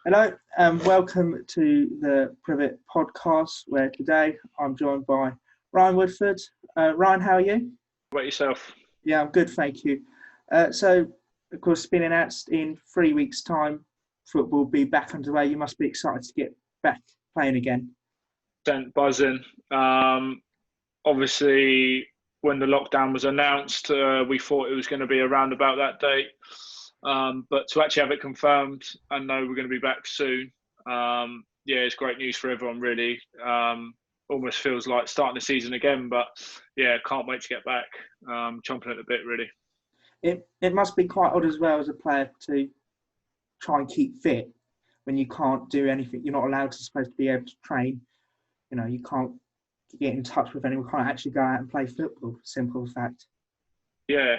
Hello and welcome to the Privett Podcast, where today I'm joined by Ryan Woodford. Ryan, how are you? What about yourself? Yeah, I'm good, thank you. So, of course, it's been announced in 3 weeks' time, football will be back underway. You must be excited to get back playing again. Buzzing. Obviously, when the lockdown was announced, we thought it was going to be around about that date. But to actually have it confirmed and know we're going to be back soon, it's great news for everyone, really. Almost feels like starting the season again, but yeah, can't wait to get back. Chomping at the bit, really. It must be quite odd as well as a player to try and keep fit when you can't do anything. You're not allowed to, supposed to be able to train. You know, you can't get in touch with anyone, can't actually go out and play football. Simple fact. Yeah,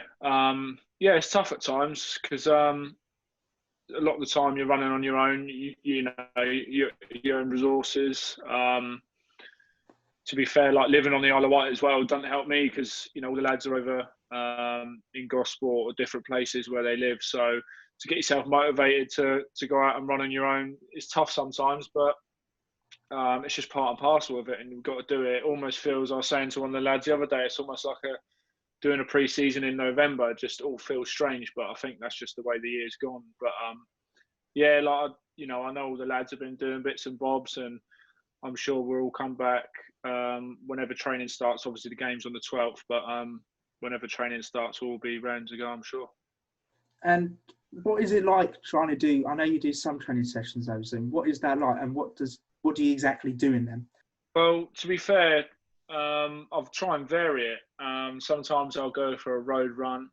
it's tough at times because a lot of the time you're running on your own. You know your own resources. To be fair, like living on the Isle of Wight as well doesn't help me because all the lads are over in Gosport or different places where they live. So to get yourself motivated to go out and run on your own is tough sometimes, but it's just part and parcel of it, and you've got to do it. It almost feels, I was saying to one of the lads the other day, it's almost like doing a pre-season in November. It just all feels strange, but I think that's just the way the year's gone. But I know all the lads have been doing bits and bobs, and I'm sure we'll all come back whenever training starts. Obviously, the game's on the 12th, but whenever training starts, we'll be round to go, I'm sure. And what is it like trying to do? I know you do some training sessions over Zoom. What is that like, and what do you exactly do in them? Well, to be fair, I'll try and vary it. Sometimes I'll go for a road run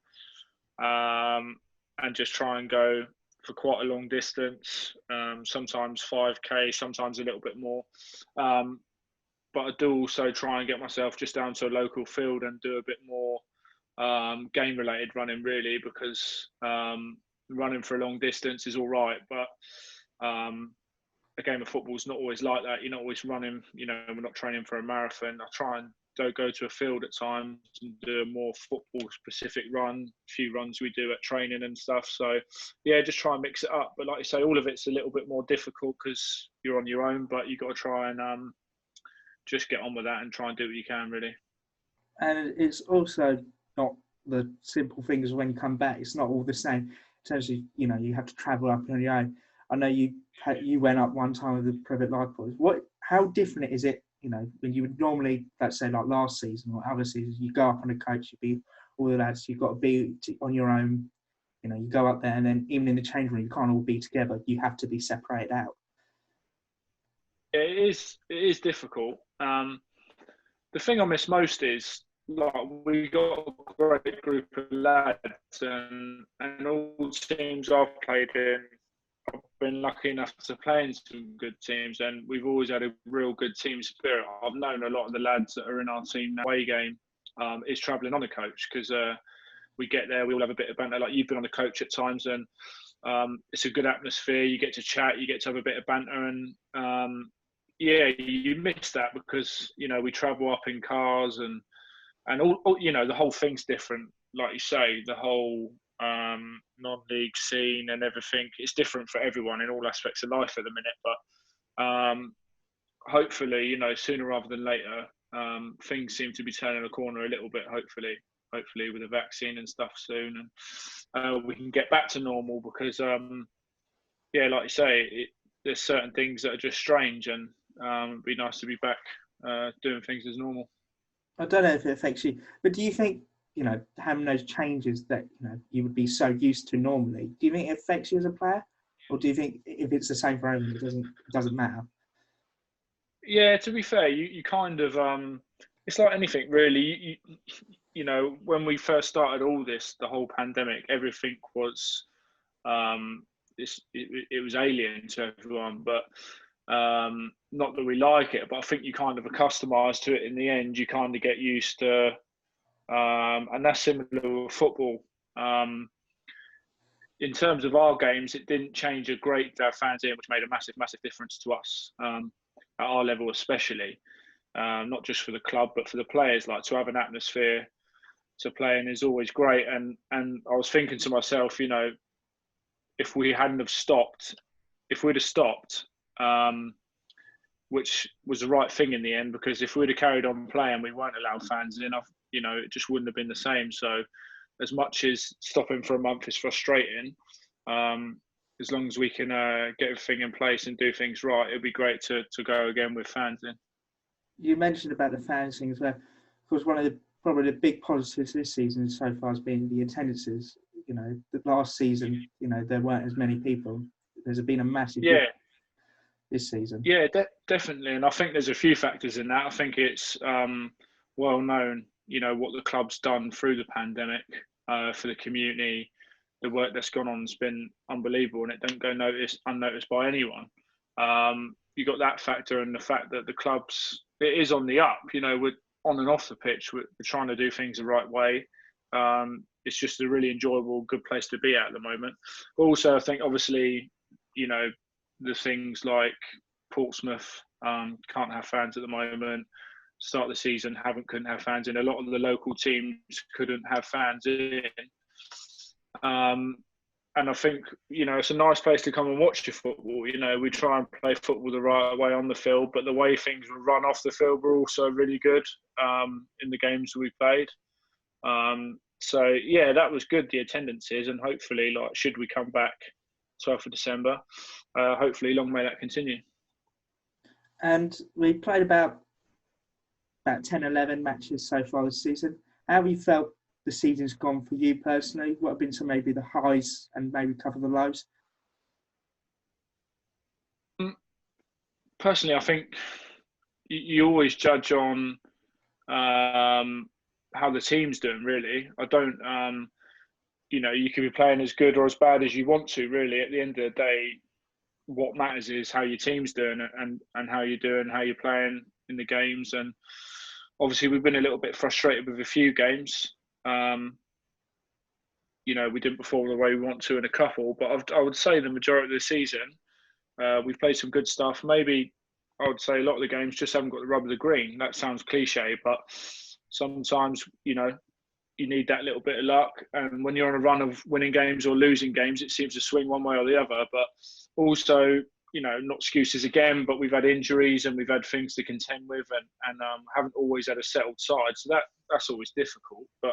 and just try and go for quite a long distance. Sometimes 5K, sometimes a little bit more. But I do also try and get myself just down to a local field and do a bit more game-related running, really, because running for a long distance is all right, but a game of football is not always like that. You're not always running, we're not training for a marathon. I try and go to a field at times and do a more football specific run, a few runs we do at training and stuff. So yeah, just try and mix it up. But like you say, all of it's a little bit more difficult because you're on your own, but you've got to try and just get on with that and try and do what you can, really. And it's also not the simple things when you come back. It's not all the same. In terms of, you have to travel up on your own. I know you went up one time with the Privett Park Podcast. How different is it, when you would normally, let's say like last season or other seasons, you go up on a coach, you be all the lads, you've got to be on your own. You go up there and then even in the change room, you can't all be together. You have to be separated out. It is difficult. The thing I miss most is, like, we got a great group of lads, and all teams I've played in, I've been lucky enough to play in some good teams, and we've always had a real good team spirit. I've known a lot of the lads that are in our team now. Away game is travelling on the coach because we get there, we all have a bit of banter. Like, you've been on the coach at times, and it's a good atmosphere. You get to chat, you get to have a bit of banter, and you miss that because we travel up in cars and all the whole thing's different. Like you say, the whole non-league scene and everything, it's different for everyone in all aspects of life at the minute. But hopefully, sooner rather than later, things seem to be turning a corner a little bit. Hopefully with a vaccine and stuff soon, and we can get back to normal. Because like you say, there's certain things that are just strange, and it'd be nice to be back doing things as normal. I don't know if it affects you, but do you think, having those changes that, you would be so used to normally, do you think it affects you as a player? Or do you think if it's the same for everyone, it doesn't matter? Yeah, to be fair, you kind of, it's like anything really. When we first started all this, the whole pandemic, everything was, it was alien to everyone, but not that we like it, but I think you kind of accustomized to it in the end. You kind of get used to, and that's similar with football. In terms of our games, it didn't change a great deal. Fans in, which made a massive difference to us at our level, especially not just for the club but for the players. Like, to have an atmosphere to play in is always great. And I was thinking to myself, if we hadn't have stopped, if we'd have stopped, which was the right thing in the end, because if we'd have carried on playing, we weren't allowed fans in. It just wouldn't have been the same. So, as much as stopping for a month is frustrating, as long as we can get everything in place and do things right, it'd be great to go again with fans in. You mentioned about the fans thing as well. Of course, one of probably the big positives this season so far has been the attendances. The last season, there weren't as many people. There's been a massive this season. Yeah, definitely. And I think there's a few factors in that. I think it's well known, what the club's done through the pandemic for the community. The work that's gone on has been unbelievable, and it don't go unnoticed by anyone. You got that factor, and the fact that the clubs, it is on the up. We're on and off the pitch. We're trying to do things the right way. It's just a really enjoyable, good place to be at the moment. But also, I think obviously, the things like Portsmouth can't have fans at the moment. Start of the season, couldn't have fans in. A lot of the local teams couldn't have fans in. And I think, it's a nice place to come and watch your football. We try and play football the right way on the field, but the way things were run off the field were also really good in the games we played. So, yeah, that was good, the attendances, and hopefully, should we come back 12th of December, hopefully long may that continue. And we played about 10, 11 matches so far this season. How have you felt the season's gone for you personally? What have been some maybe the highs and maybe a couple of the lows? Personally, I think you always judge on how the team's doing, really. I don't, you could be playing as good or as bad as you want to, really. At the end of the day, what matters is how your team's doing and how you're doing, how you're playing in the games. And obviously, we've been a little bit frustrated with a few games. We didn't perform the way we want to in a couple, but I would say the majority of the season, we've played some good stuff. Maybe I would say a lot of the games just haven't got the rub of the green. That sounds cliche, but sometimes, you need that little bit of luck. And when you're on a run of winning games or losing games, it seems to swing one way or the other. But also, not excuses again, but we've had injuries and we've had things to contend with and haven't always had a settled side. So that's always difficult. But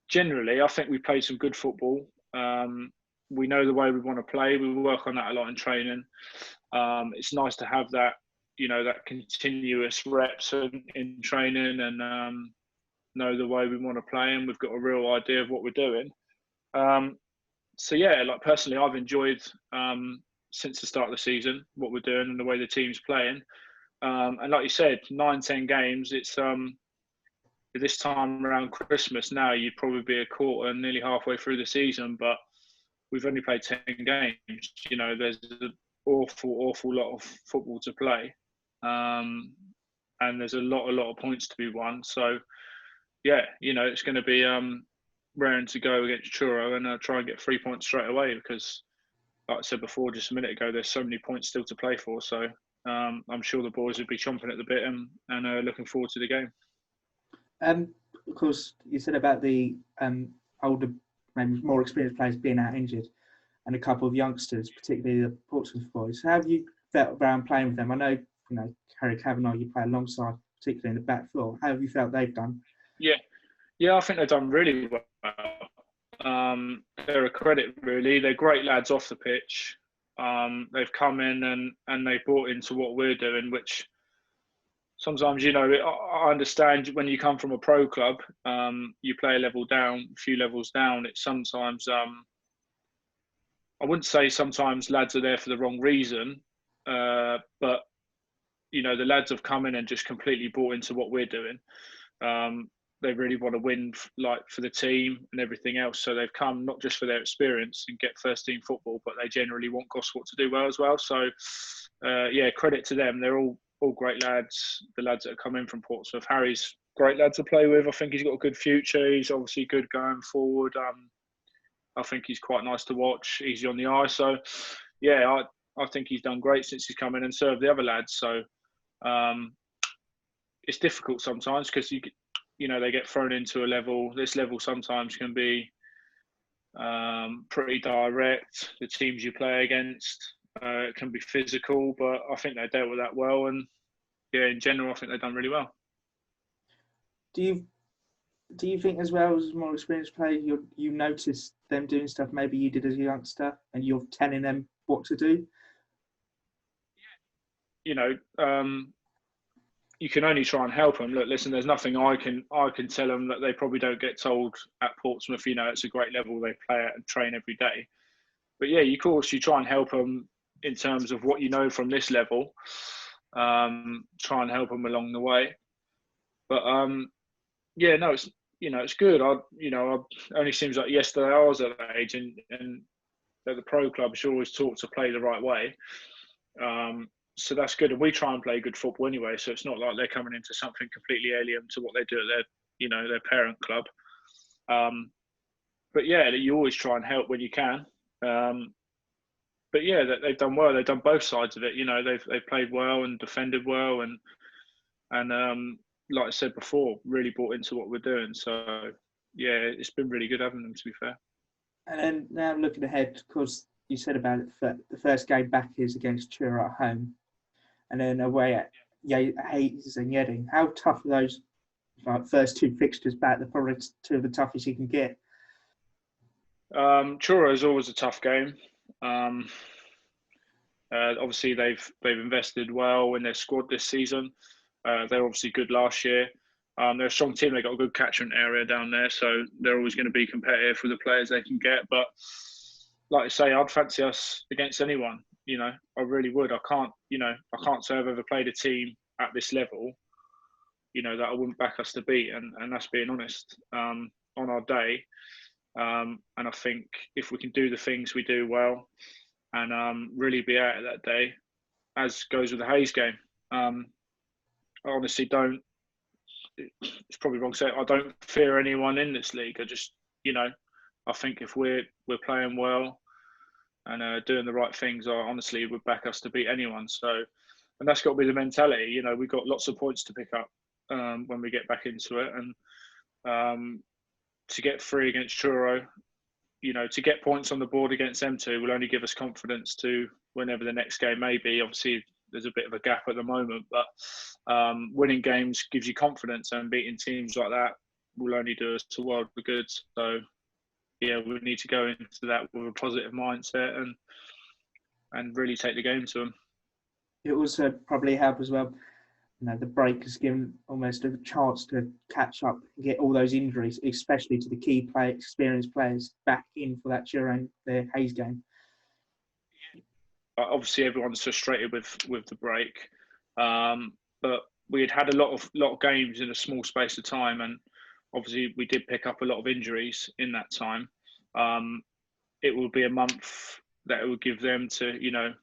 generally, I think we played some good football. We know the way we want to play. We work on that a lot in training. It's nice to have that, that continuous reps in training and know the way we want to play, and we've got a real idea of what we're doing. So yeah, personally, I've enjoyed since the start of the season what we're doing and the way the team's playing. And like you said, 9-10 games. It's this time around Christmas now, you'd probably be a quarter, nearly halfway through the season, but we've only played 10 games. There's an awful lot of football to play, and there's a lot of points to be won. So yeah, it's going to be raring to go against Truro and try and get 3 points straight away because, like I said before, just a minute ago, there's so many points still to play for. So I'm sure the boys would be chomping at the bit and looking forward to the game. Of course, you said about the older, maybe more experienced players being out injured and a couple of youngsters, particularly the Portsmouth boys. How have you felt around playing with them? I know, Harry Kavanagh, you play alongside, particularly in the back four. How have you felt they've done? Yeah, I think they've done really well. They're a credit, really. They're great lads off the pitch. They've come in and they brought into what we're doing, which sometimes, I understand when you come from a pro club, you play a few levels down. It's sometimes, I wouldn't say sometimes lads are there for the wrong reason, but, the lads have come in and just completely bought into what we're doing. They really want to win for the team and everything else. So they've come not just for their experience and get first team football, but they generally want Gosport to do well as well. So credit to them. They're all great lads. The lads that have come in from Portsmouth. Harry's great lad to play with. I think he's got a good future. He's obviously good going forward. I think he's quite nice to watch. Easy on the eye. So yeah, I think he's done great since he's come in and served the other lads. So it's difficult sometimes because they get thrown into a level. This level sometimes can be pretty direct. The teams you play against can be physical, but I think they dealt with that well. And yeah, in general, I think they've done really well. Do you think, as well as more experienced player, you notice them doing stuff maybe you did as a youngster, and you're telling them what to do? You know, you can only try and help them. Look, listen, there's nothing I can tell them that they probably don't get told at Portsmouth. You know, it's a great level they play at and train every day. But yeah, of course, you try and help them in terms of what you know from this level. Try and help them along the way. But yeah, no, it's good. Only seems like yesterday I was at that age, and at the pro clubs you're always taught to play the right way. So that's good, and we try and play good football anyway. So it's not like they're coming into something completely alien to what they do at their parent club. But yeah, you always try and help when you can. But yeah, they've done well. They've done both sides of it. You know, they've played well and defended well, and like I said before, really bought into what we're doing. So yeah, it's been really good having them, to be fair. And then now looking ahead, because you said about it, the first game back is against Truro at home, and then away at Hayes and Yeading. How tough are those first two fixtures back? They're probably two of the toughest you can get. Truro is always a tough game. Obviously, they've invested well in their squad this season. They're obviously good last year. They're a strong team. They've got a good catchment area down there, so they're always going to be competitive with the players they can get. But like I say, I'd fancy us against anyone. You know, I really would. I can't say I've ever played a team at this level, you know, that I wouldn't back us to beat, and that's being honest. On our day, and I think if we can do the things we do well, and really be out of that day, as goes with the Hayes game. I honestly don't. It's probably wrong to say I don't fear anyone in this league. I just, I think if we're playing well and doing the right things, I honestly would back us to beat anyone. So, and that's got to be the mentality. You know, we've got lots of points to pick up when we get back into it, and to get 3 against Truro, to get points on the board against them two will only give us confidence to whenever the next game may be. Obviously, there's a bit of a gap at the moment, but winning games gives you confidence, and beating teams like that will only do us a world of good. So, yeah, we need to go into that with a positive mindset and really take the game to them. It also probably help as well. The break has given almost a chance to catch up and get all those injuries, especially to the key experienced players, back in for that during the Hayes game. Obviously, everyone's frustrated with the break, but we had a lot of games in a small space of time, and obviously we did pick up a lot of injuries in that time. It will be a month that it will give them to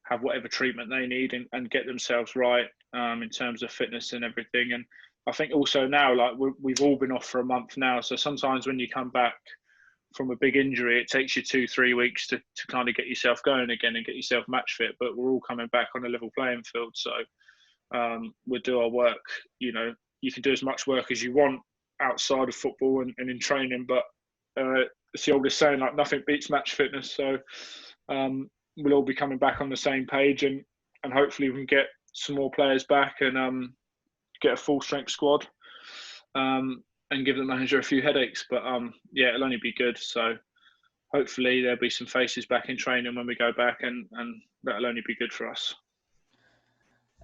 have whatever treatment they need and get themselves right in terms of fitness and everything. And I think also now, like we've all been off for a month now, so sometimes when you come back from a big injury, it takes you 2-3 weeks to kind of get yourself going again and get yourself match fit. But we're all coming back on a level playing field, so we'll do our work. You can do as much work as you want outside of football and in training, but it's the oldest saying, like, nothing beats match fitness. So we'll all be coming back on the same page, and hopefully we can get some more players back and get a full strength squad. And give the manager a few headaches, but yeah, it'll only be good. So hopefully there'll be some faces back in training when we go back, and that'll only be good for us.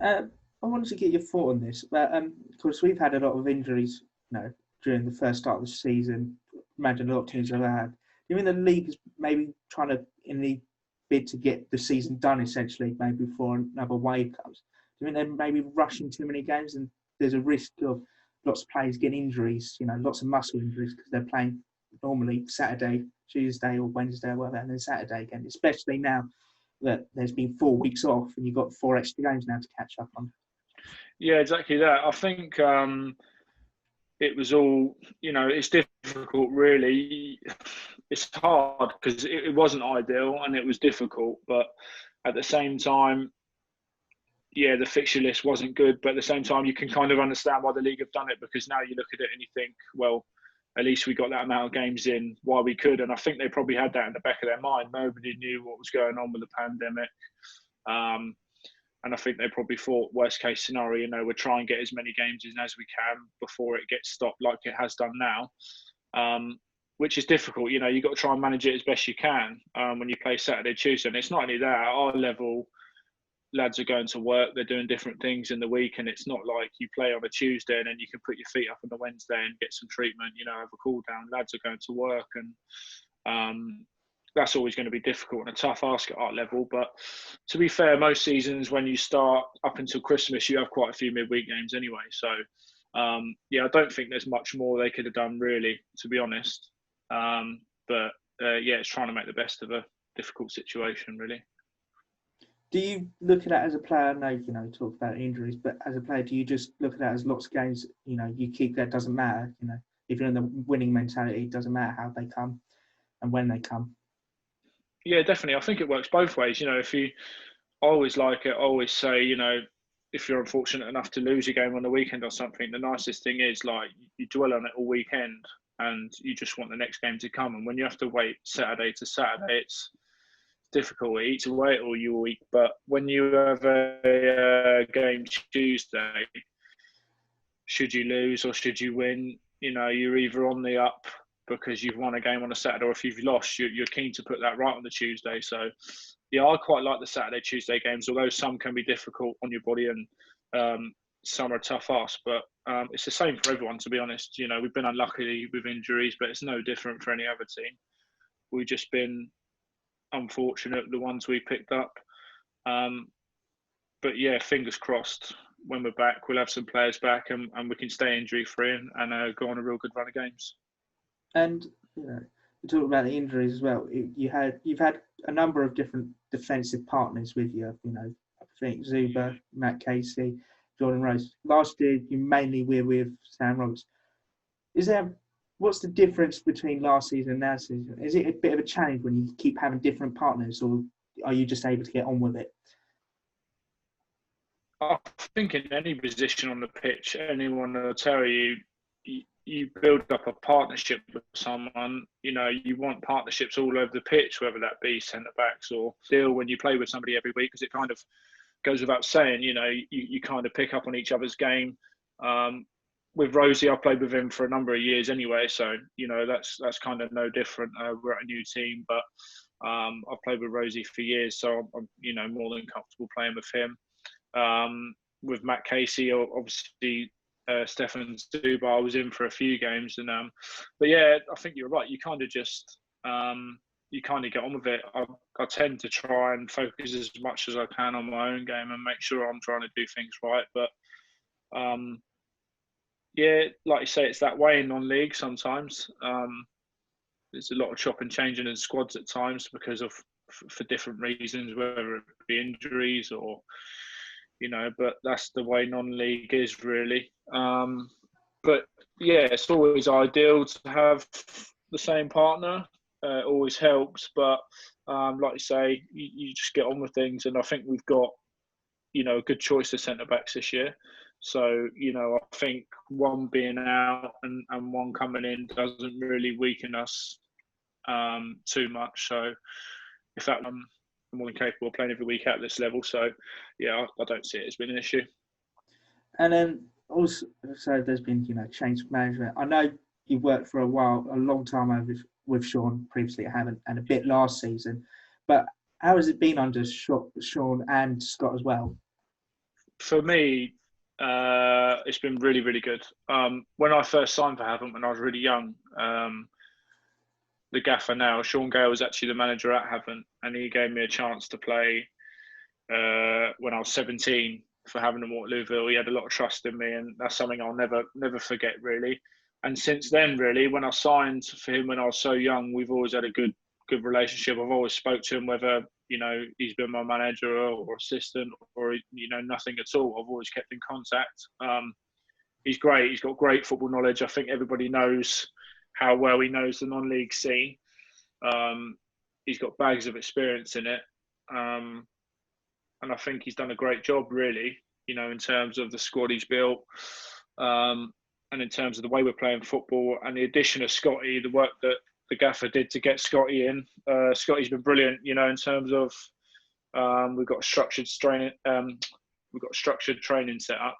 I wanted to get your thought on this, but of course we've had a lot of injuries, during the first start of the season. Imagine a lot of teams have had. Do you mean the league is maybe trying to, in the bid to get the season done, essentially, maybe before another wave comes? Do you mean they're maybe rushing too many games, and there's a risk of lots of players getting injuries, lots of muscle injuries, because they're playing normally Saturday, Tuesday or Wednesday or whatever, and then Saturday again, especially now that there's been 4 weeks off and you've got 4 extra games now to catch up on? Yeah, exactly that. I think it was all, it's difficult really. It's hard because it wasn't ideal and it was difficult, but at the same time, yeah, the fixture list wasn't good, but at the same time, you can kind of understand why the league have done it, because now you look at it and you think, well, at least we got that amount of games in while we could. And I think they probably had that in the back of their mind. Nobody knew what was going on with the pandemic. And I think they probably thought, worst case scenario, we'll try and get as many games in as we can before it gets stopped like it has done now, which is difficult. You've got to try and manage it as best you can when you play Saturday, Tuesday. And it's not only that, at our level, lads are going to work, they're doing different things in the week, and it's not like you play on a Tuesday and then you can put your feet up on the Wednesday and get some treatment, have a cool down. Lads are going to work, and that's always going to be difficult and a tough ask at our level. But to be fair, most seasons when you start up until Christmas, you have quite a few midweek games anyway. So I don't think there's much more they could have done really, to be honest. But it's trying to make the best of a difficult situation, really. Do you look at that as a player? I know, talk about injuries, but as a player, do you just look at that as lots of games, you keep that, doesn't matter, if you're in the winning mentality, it doesn't matter how they come and when they come? Yeah, definitely. I think it works both ways. I always say, if you're unfortunate enough to lose a game on the weekend or something, the nicest thing is like you dwell on it all weekend and you just want the next game to come. And when you have to wait Saturday to Saturday, it's difficult. It eats away at all your week. But when you have a game Tuesday, should you lose or should you win, you're either on the up because you've won a game on a Saturday, or if you've lost, you're keen to put that right on the Tuesday. So, I quite like the Saturday, Tuesday games, although some can be difficult on your body and some are tough ask. But it's the same for everyone, to be honest. We've been unlucky with injuries, but it's no different for any other team. We've just been unfortunate, the ones we picked up. But yeah, fingers crossed. When we're back, we'll have some players back and we can stay injury-free and go on a real good run of games. And you talk about the injuries as well. You've had a number of different defensive partners with you. I think Zuba, Matt Casey, Jordan Rose. Last year, you mainly were with Sam Roberts. What's the difference between last season and now season? Is it a bit of a challenge when you keep having different partners, or are you just able to get on with it? I think in any position on the pitch, anyone will tell you, you build up a partnership with someone. You want partnerships all over the pitch, whether that be centre backs or still when you play with somebody every week, because it kind of goes without saying. You kind of pick up on each other's game. With Rosie, I've played with him for a number of years anyway, so that's kind of no different. We're at a new team, but I've played with Rosie for years, so I'm more than comfortable playing with him. With Matt Casey, obviously. Stefan Zuba, I was in for a few games, and but yeah, I think you're right. You kind of just you kind of get on with it. I tend to try and focus as much as I can on my own game and make sure I'm trying to do things right. But like you say, it's that way in non-league sometimes. There's a lot of chop and changing in squads at times because of for different reasons, whether it be injuries or. But that's the way non-league is really. But yeah, it's always ideal to have the same partner. It always helps, but like you say, you just get on with things. And I think we've got, a good choice of centre backs this year. So, I think one being out and one coming in doesn't really weaken us too much. So, if that more than capable of playing every week at this level. So, yeah, I don't see it as being an issue. And then also, so there's been, change management. I know you worked for a long time with Sean previously, I haven't, and a bit last season. But how has it been under Sean and Scott as well? For me, it's been really, really good. When I first signed for Havant, when I was really young, the gaffer now, Sean Gale, was actually the manager at Havant, and he gave me a chance to play when I was 17 for Havant and Waterlooville. He had a lot of trust in me, and that's something I'll never forget, really. And since then, really, when I signed for him when I was so young, we've always had a good relationship. I've always spoke to him, whether he's been my manager or assistant or nothing at all. I've always kept in contact. He's great. He's got great football knowledge. I think everybody knows how well he knows the non-league scene. He's got bags of experience in it. And I think he's done a great job, really, in terms of the squad he's built. And and in terms of the way we're playing football, and the addition of Scotty, the work that the gaffer did to get Scotty in. Scotty's been brilliant, in terms of we've got structured training. We've got structured training set up,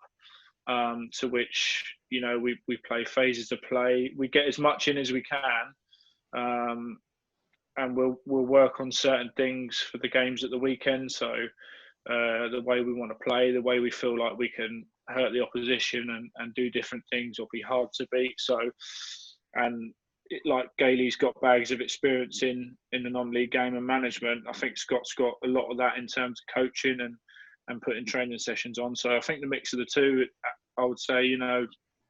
to which we play phases of play. We get as much in as we can, and we'll work on certain things for the games at the weekend. So the way we want to play, the way we feel like we can hurt the opposition and do different things or be hard to beat. So, and like Gailey's got bags of experience in the non-league game and management. I think Scott's got a lot of that in terms of coaching and putting training sessions on. So I think the mix of the two, I would say,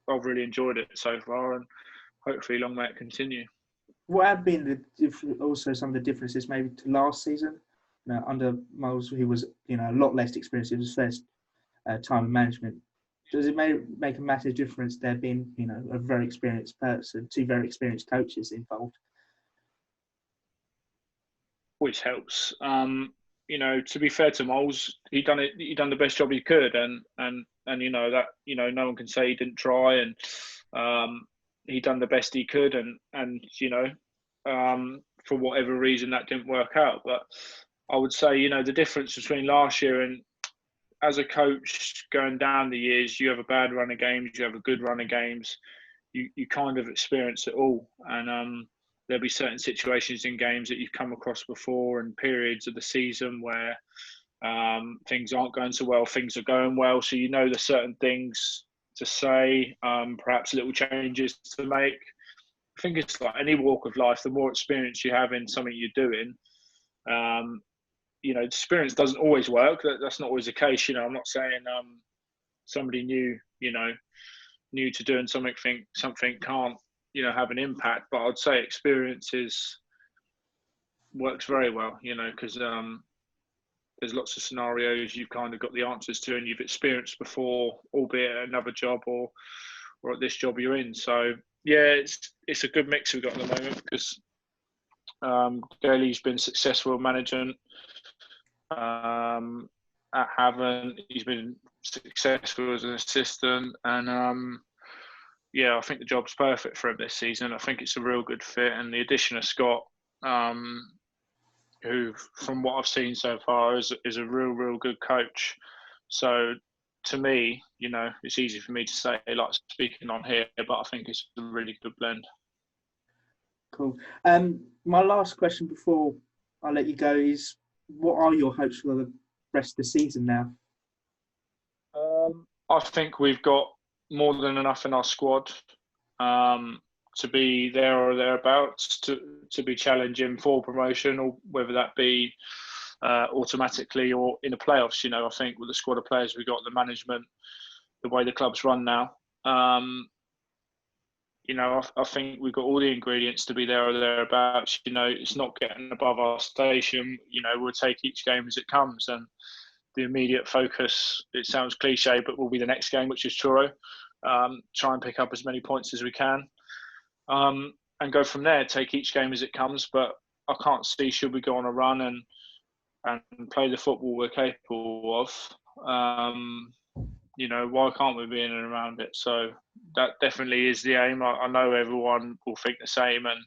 I've really enjoyed it so far, and hopefully long may it continue. What have been also some of the differences maybe to last season? Under Miles, who was a lot less experienced in his first time in management. Does it make a massive difference there being a very experienced person, two very experienced coaches involved? Which helps. To be fair to Moles, he done the best job he could, and that no one can say he didn't try, and he done the best he could, and for whatever reason that didn't work out. But I would say the difference between last year and as a coach going down the years, you have a bad run of games, you have a good run of games, you kind of experience it all, and there'll be certain situations in games that you've come across before, and periods of the season where things aren't going so well, things are going well. So there's certain things to say, perhaps little changes to make. I think it's like any walk of life, the more experience you have in something you're doing, experience doesn't always work. That's not always the case. I'm not saying somebody new to doing something can't have an impact, but I'd say experience works very well, because there's lots of scenarios you've kind of got the answers to and you've experienced before, albeit at another job or at this job you're in. So yeah, it's a good mix we've got at the moment, because Gailey's been successful managing at Havant. He's been successful as an assistant, and I think the job's perfect for him this season. I think it's a real good fit, and the addition of Scott, who, from what I've seen so far, is a real good coach. So to me, it's easy for me to say, like speaking on here, but I think it's a really good blend. Cool. My last question before I let you go is, what are your hopes for the rest of the season now? I think we've got more than enough in our squad to be there or thereabouts, to be challenging for promotion, or whether that be automatically or in the playoffs. I think with the squad of players we've got, the management, the way the club's run now, I think we've got all the ingredients to be there or thereabouts. It's not getting above our station. We'll take each game as it comes, and the immediate focus, it sounds cliche, but will be the next game, which is Truro. Try and pick up as many points as we can, and go from there. Take each game as it comes, but I can't see, should we go on a run and play the football we're capable of, why can't we be in and around it? So that definitely is the aim. I know everyone will think the same, and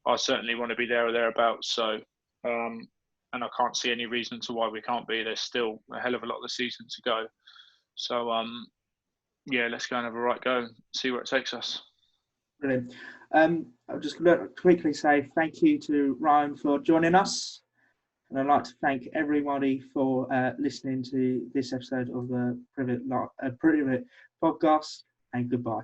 I certainly want to be there or thereabouts. So, and I can't see any reason to why we can't be. There's still a hell of a lot of the season to go. So, let's go and have a right go and see where it takes us. Brilliant. I'm just going to quickly say thank you to Ryan for joining us. And I'd like to thank everybody for listening to this episode of the Privett Podcast, and goodbye.